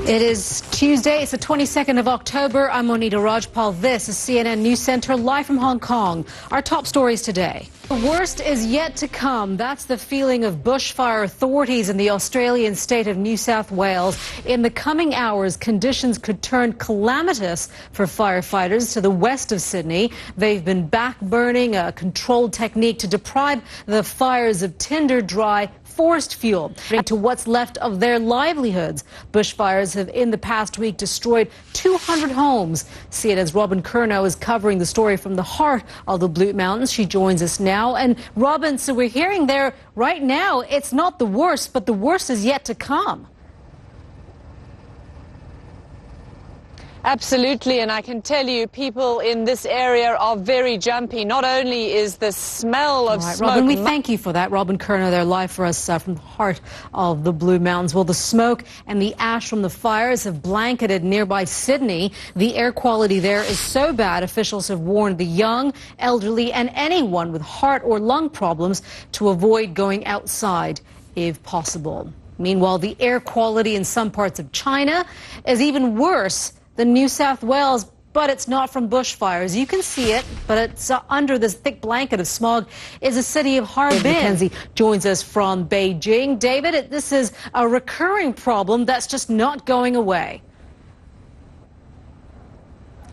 It is Tuesday. It's the 22nd of October. I'm Monita Rajpal. This is CNN News Center live from Hong Kong. Our top stories today. The worst is yet to come. That's the feeling of bushfire authorities in the Australian state of New South Wales. In the coming hours, conditions could turn calamitous for firefighters to the west of Sydney. They've been back-burning a controlled technique to deprive the fires of tinder dry forest fuel to what's left of their livelihoods. Bushfires have in the past week destroyed 200 homes. CNN's Robin Curnow is covering the story from the heart of the Blue Mountains. She joins us now. And Robin, so we're hearing there right now, it's not the worst, but the worst is yet to come. Absolutely, and I can tell you people in this area are very jumpy. Not only is the smell of smoke... Robin, we thank you for that. Robin Curnow there live for us from the heart of the Blue Mountains. Well, the smoke and the ash from the fires have blanketed nearby Sydney. The air quality there is so bad, officials have warned the young, elderly and anyone with heart or lung problems to avoid going outside if possible. Meanwhile, the air quality in some parts of China is even worse than New South Wales, but it's not from bushfires. You can see it, but it's under this thick blanket of smog is the city of Harbin. Mackenzie joins us from Beijing. David, this is a recurring problem that's just not going away.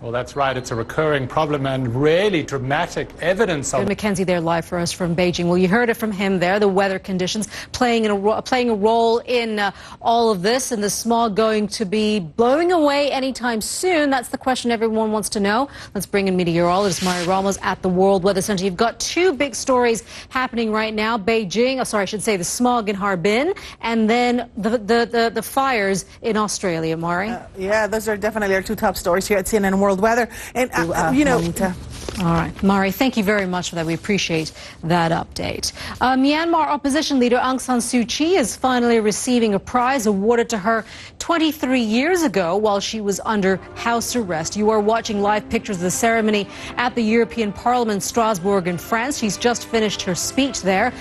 Well, that's right. It's a recurring problem and really dramatic evidence of... Mackenzie there live for us from Beijing. Well, you heard it from him there, the weather conditions playing a role in all of this, and the smog going to be blowing away anytime soon. That's the question everyone wants to know. Let's bring in meteorologist Mari Ramos at the World Weather Center. You've got two big stories happening right now. Beijing, I should say the smog in Harbin, and then the fires in Australia. Mari? Yeah, those are definitely our two top stories here at CNN World Weather. And, you know... Monita. All right, Mari, thank you very much for that. We appreciate that update. Myanmar opposition leader Aung San Suu Kyi is finally receiving a prize awarded to her 23 years ago while she was under house arrest. You are watching live pictures of the ceremony at the European Parliament, Strasbourg in France. She's just finished her speech there.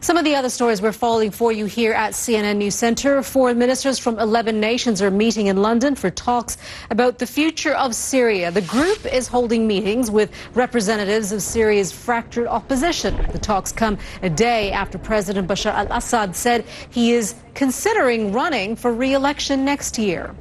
Some of the other stories we're following for you here at CNN News Center. Foreign ministers from 11 nations are meeting in London for talks about the future of Syria. The group is holding meetings with representatives of Syria's fractured opposition. The talks come a day after President Bashar al-Assad said he is considering running for re-election next year.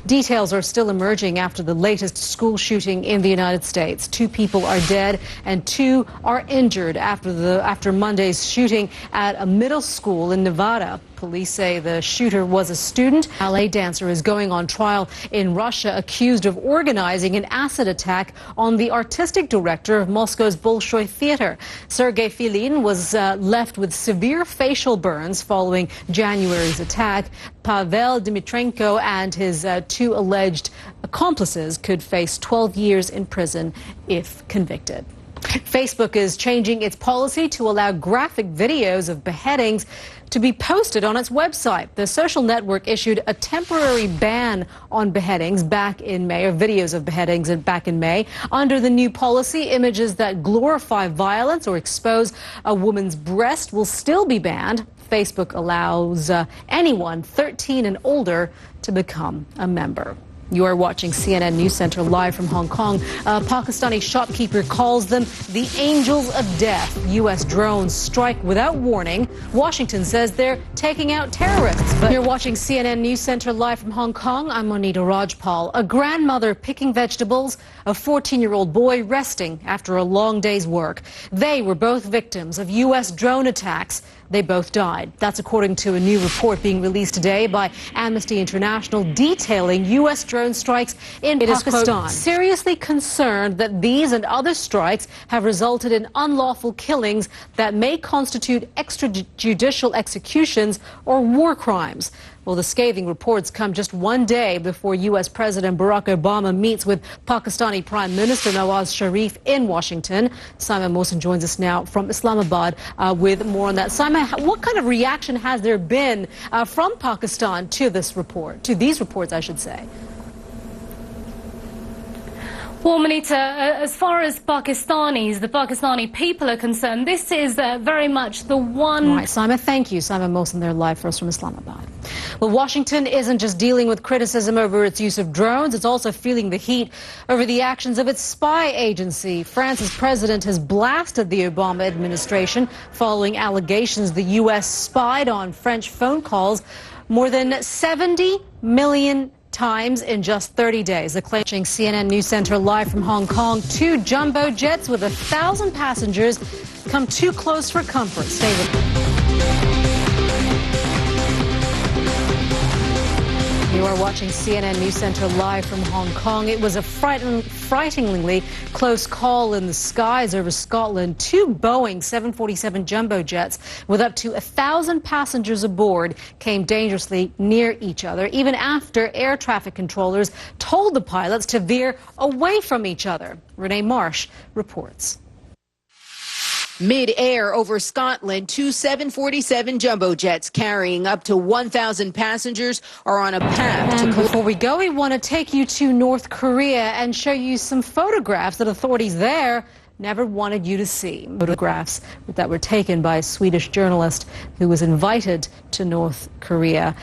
Details are still emerging after the latest school shooting in the United States. 2 people are dead and 2 are injured after Monday's shooting at a middle school in Nevada. Police say the shooter was a student. A ballet dancer is going on trial in Russia, accused of organizing an acid attack on the artistic director of Moscow's Bolshoi Theater. Sergei Filin was left with severe facial burns following January's attack. Pavel Dmitrenko and his 2 alleged accomplices could face 12 years in prison if convicted. Facebook is changing its policy to allow graphic videos of beheadings to be posted on its website. The social network issued a temporary ban on beheadings back in May, or videos of beheadings back in May. Under the new policy, images that glorify violence or expose a woman's breast will still be banned. Facebook allows anyone 13 and older to become a member. You are watching CNN News Center live from Hong Kong. A Pakistani shopkeeper calls them the angels of death. U.S. drones strike without warning. Washington says they're taking out terrorists. But you're watching CNN News Center live from Hong Kong. I'm Monita Rajpal. A grandmother picking vegetables, a 14-year-old boy resting after a long day's work. They were both victims of U.S. drone attacks. They both died. That's according to a new report being released today by Amnesty International detailing U.S. drone strikes in Pakistan. Quote, seriously concerned that these and other strikes have resulted in unlawful killings that may constitute extrajudicial executions or war crimes. Well, the scathing reports come just one day before U.S. President Barack Obama meets with Pakistani Prime Minister Nawaz Sharif in Washington. Simon Mohsen joins us now from Islamabad with more on that. Simon, what kind of reaction has there been from Pakistan to this report, to these reports, I should say? Well, Monita, as far as the Pakistani people are concerned, this is very much the one... All right, Simon, thank you. Simon Molson there live for us from Islamabad. Well, Washington isn't just dealing with criticism over its use of drones, it's also feeling the heat over the actions of its spy agency. France's president has blasted the Obama administration following allegations the U.S. spied on French phone calls more than 70 million times in just 30 days. The claiming CNN News Center live from Hong Kong. 2 jumbo jets with 1,000 passengers come too close for comfort. Stay with me. You are watching CNN News Center live from Hong Kong. It was a frighteningly close call in the skies over Scotland. 2 Boeing 747 jumbo jets with up to 1,000 passengers aboard came dangerously near each other, even after air traffic controllers told the pilots to veer away from each other. Renee Marsh reports. Mid-air over Scotland, 2 747 jumbo jets carrying up to 1,000 passengers are on a path And to... before we go, we want to take you to North Korea and show you some photographs that authorities there never wanted you to see. Photographs that were taken by a Swedish journalist who was invited to North Korea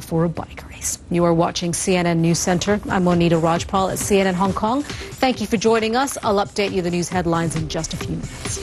for a bike race. You are watching CNN News Center. I'm Monita Rajpal at CNN Hong Kong. Thank you for joining us. I'll update you the news headlines in just a few minutes.